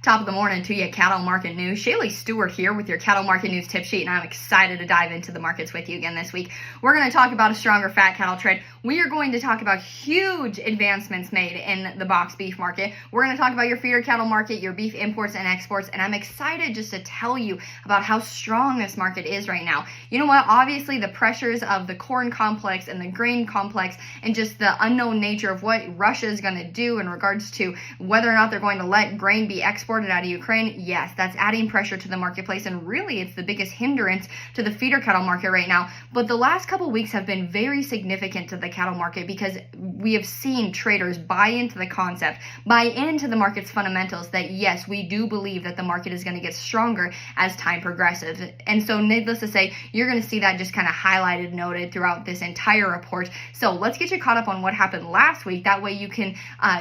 Top of the morning to you, cattle market news. Shaylee Stewart here with your cattle market news tip sheet, and I'm excited to dive into the markets with you again this week. We're going to talk about a stronger fat cattle trade. We are going to talk about huge advancements made in the box beef market. We're going to talk about your feeder cattle market, your beef imports and exports, and I'm excited just to tell you about how strong this market is right now. You know what? Obviously, the pressures of the corn complex and the grain complex and just the unknown nature of what Russia is going to do in regards to whether or not they're going to let grain be exported out of Ukraine, yes, that's adding pressure to the marketplace, and really it's the biggest hindrance to the feeder cattle market right now. But the last couple weeks have been very significant to the cattle market because we have seen traders buy into the concept, buy into the market's fundamentals that yes, we do believe that the market is going to get stronger as time progresses. And so needless to say, you're going to see that just kind of highlighted, noted throughout this entire report. So let's get you caught up on what happened last week. That way you can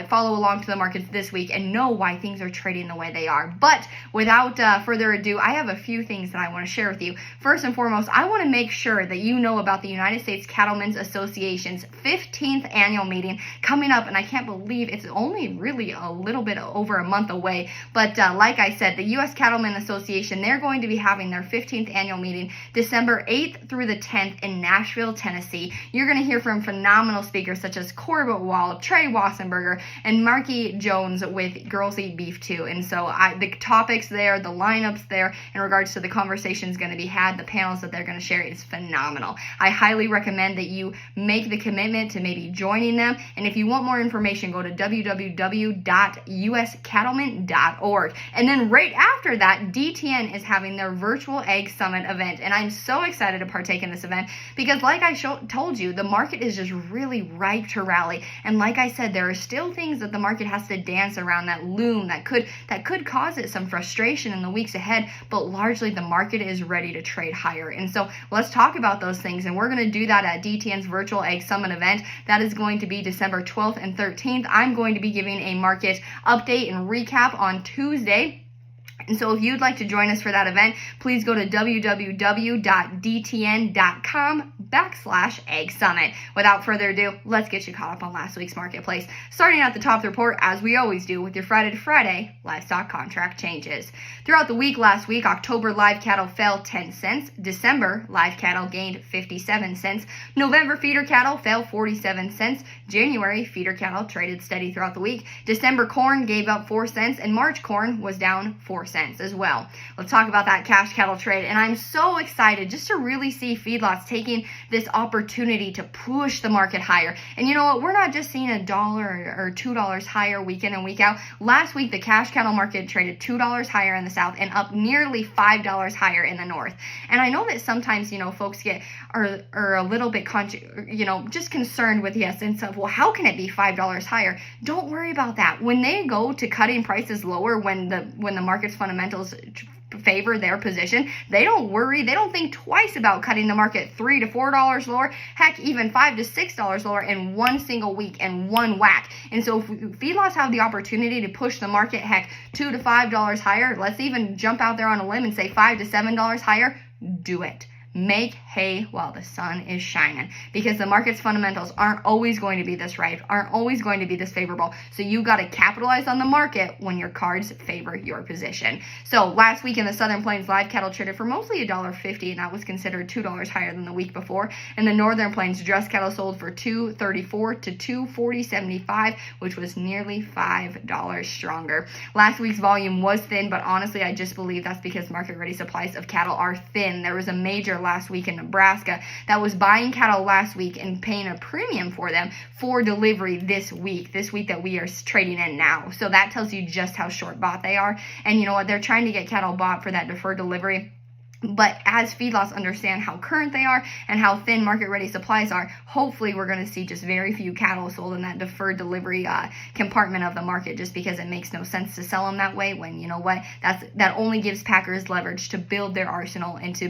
follow along to the markets this week and know why things are trading the way they are. But without further ado, I have a few things that I want to share with you. First and foremost, I want to make sure that you know about the United States Cattlemen's Association's 15th annual meeting coming up, and I can't believe it's only really a little bit over a month away. But like I said, the U.S. Cattlemen's Association, they're going to be having their 15th annual meeting December 8th through the 10th in Nashville, Tennessee. You're going to hear from phenomenal speakers such as Corbett Wall, Trey Wassenberger, and Marky Jones with Girls Eat Beef Too. And so the topics there, the lineups there, in regards to the conversations going to be had, the panels that they're going to share is phenomenal. I highly recommend that you make the commitment to maybe joining them. And if you want more information, go to www.uscattlemen.org. And then right after that, DTN is having their virtual egg summit event. And I'm so excited to partake in this event because like I told you, the market is just really ripe to rally. And like I said, there are still things that the market has to dance around that loom that could cause it some frustration in the weeks ahead, but largely the market is ready to trade higher. And so let's talk about those things, and we're going to do that at DTN's Virtual Egg Summit event. That is going to be December 12th and 13th. I'm going to be giving a market update and recap on Tuesday. And so if you'd like to join us for that event, please go to www.dtn.com/egg summit. Without further ado, let's get you caught up on last week's marketplace. Starting at the top of the report, as we always do with your Friday to Friday livestock contract changes. Throughout the week last week, October live cattle fell 10 cents. December live cattle gained 57 cents. November feeder cattle fell 47 cents. January feeder cattle traded steady throughout the week. December corn gave up 4 cents, and March corn was down 4 cents as well. Let's talk about that cash cattle trade, and I'm so excited just to really see feedlots taking this opportunity to push the market higher. And you know what, we're not just seeing $1 or $2 higher week in and week out. Last week the cash cattle market traded $2 higher in the south and up nearly $5 higher in the north. And I know that sometimes folks are a little bit just concerned with the essence of, well, how can it be $5 higher? Don't worry about that. When they go to cutting prices lower, when the market's fundamentals favor their position, they don't worry. They don't think twice about cutting the market $3 to $4 lower, heck, even $5 to $6 lower in one single week and one whack. And so if feedlots have the opportunity to push the market, heck, $2 to $5 higher, let's even jump out there on a limb and say $5 to $7 higher, do it. Make hay while the sun is shining, because the market's fundamentals aren't always going to be this right, aren't always going to be this favorable. So you got to capitalize on the market when your cards favor your position. So last week in the Southern Plains, live cattle traded for mostly $1.50, and that was considered $2 higher than the week before. In the Northern Plains, dress cattle sold for $2.34 to $2.40.75, which was nearly $5 stronger. Last week's volume was thin, but honestly, I just believe that's because market-ready supplies of cattle are thin. There was a major last week in Nebraska that was buying cattle last week and paying a premium for them for delivery this week that we are trading in now. So that tells you just how short bought they are. And you know what? They're trying to get cattle bought for that deferred delivery. But as feedlots understand how current they are and how thin market-ready supplies are, hopefully we're going to see just very few cattle sold in that deferred delivery compartment of the market, just because it makes no sense to sell them that way when, you know what, that only gives packers leverage to build their arsenal and to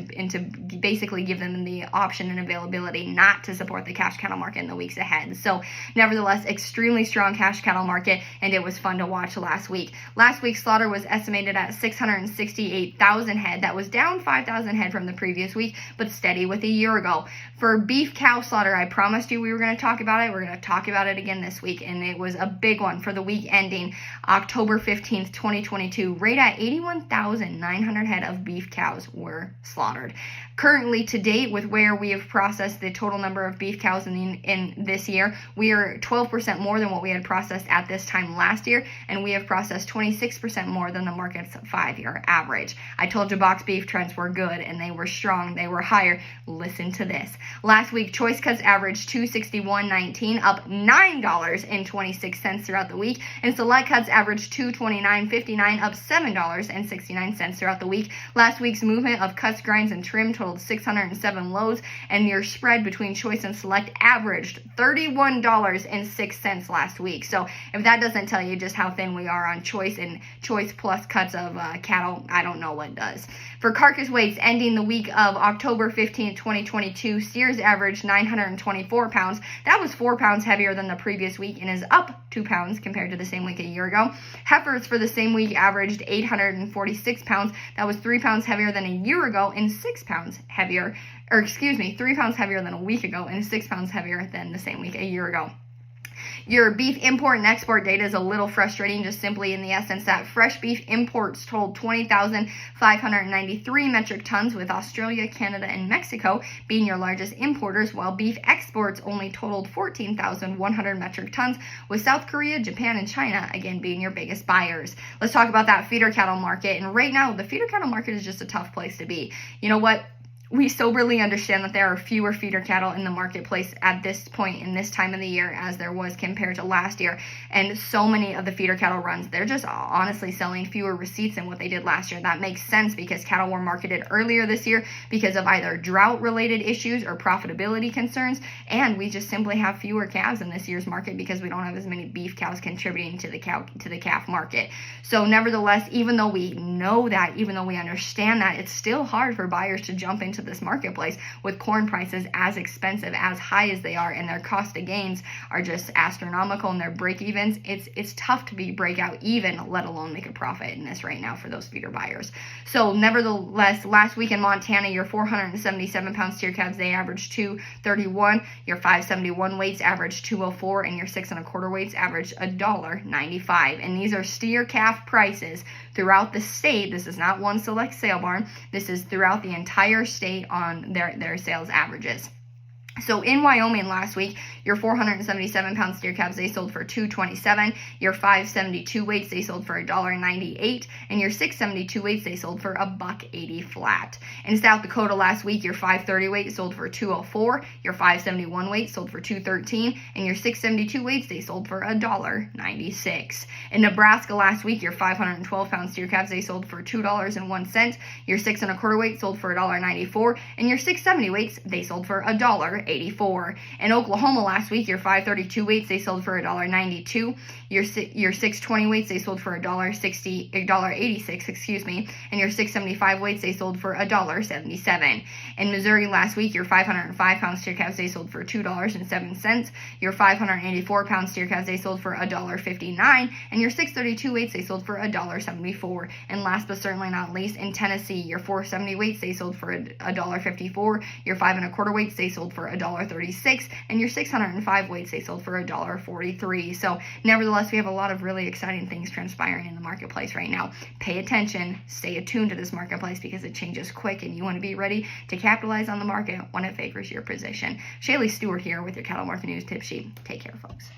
basically give them the option and availability not to support the cash cattle market in the weeks ahead. So nevertheless, extremely strong cash cattle market, and it was fun to watch last week. Last week's slaughter was estimated at 668,000 head. That was down 5 5,000 head from the previous week, but steady with a year ago. For beef cow slaughter, I promised you we were going to talk about it. We're going to talk about it again this week, and it was a big one for the week ending October 15th, 2022. Right at 81,900 head of beef cows were slaughtered. Currently, to date, with where we have processed the total number of beef cows in this year, we are 12% more than what we had processed at this time last year, and we have processed 26% more than the market's 5-year average. I told you box beef trends were good, and they were strong. They were higher. Listen to this. Last week, choice cuts averaged $261.19, up $9.26 throughout the week, and select cuts averaged $229.59, up $7.69 throughout the week. Last week's movement of cuts, grinds, and trim totaled 607 loads, and your spread between choice and select averaged $31.06 last week. So if that doesn't tell you just how thin we are on choice and choice plus cuts of cattle, I don't know what does. For carcass weights ending the week of October 15, 2022, steers averaged 924 pounds. That was 4 pounds heavier than the previous week and is up 2 pounds compared to the same week a year ago. Heifers for the same week averaged 846 pounds. That was 3 pounds heavier than a year ago and 6 pounds heavier, 3 pounds heavier than a week ago and 6 pounds heavier than the same week a year ago. Your beef import and export data is a little frustrating, just simply in the essence that fresh beef imports totaled 20,593 metric tons, with Australia, Canada, and Mexico being your largest importers, while beef exports only totaled 14,100 metric tons, with South Korea, Japan, and China again being your biggest buyers. Let's talk about that feeder cattle market. And right now, the feeder cattle market is just a tough place to be. You know what? We soberly understand that there are fewer feeder cattle in the marketplace at this point in this time of the year as there was compared to last year. And so many of the feeder cattle runs, they're just honestly selling fewer receipts than what they did last year. That makes sense because cattle were marketed earlier this year because of either drought-related issues or profitability concerns. And we just simply have fewer calves in this year's market because we don't have as many beef cows contributing to the calf market. So nevertheless, even though we know that, even though we understand that, it's still hard for buyers to jump into this marketplace with corn prices as expensive, as high as they are, and their cost of gains are just astronomical, and their break evens, it's tough to be breakout even, let alone make a profit in this right now for those feeder buyers. So nevertheless, last week in Montana, your 477 pound steer calves, they averaged 231, your 571 weights averaged 204, and your 6 1/4 weights averaged $1.95. And these are steer calf prices throughout the state. This is not one select sale barn. This is throughout the entire state on their sales averages. So in Wyoming last week, your 477 pound steer calves, they sold for $227. Your 572 weights, they sold for $1.98, and your 672 weights, they sold for $1.80 flat. In South Dakota last week, your 530 weight sold for $204. Your 571 weight sold for $213, and your 672 weights, they sold for $1.96. In Nebraska last week, your 512 pound steer calves, they sold for $2.01. Your 6 1/4 weight sold for $1.94, and your 670 weights, they sold for $1.84. In Oklahoma last week, your 532 weights, they sold for $1.92. Your 620 weights, they sold for $1.86, and your 675 weights, they sold for $1.77. In Missouri last week, your 505 pound steer calves, they sold for $2.07. Your 584 pound steer calves, they sold for $1.59, and your 632 weights, they sold for $1.74. And last but certainly not least, in Tennessee, your 470 weights, they sold for $1.54. Your 5 1/4 weights, they sold for $1.36, and your 605 weights, they sold for $1.43. So nevertheless, we have a lot of really exciting things transpiring in the marketplace right now. Pay attention, stay attuned to this marketplace because it changes quick, and you want to be ready to capitalize on the market when it favors your position. Shaylee Stewart here with your Cattle Market News Tip Sheet. Take care, folks.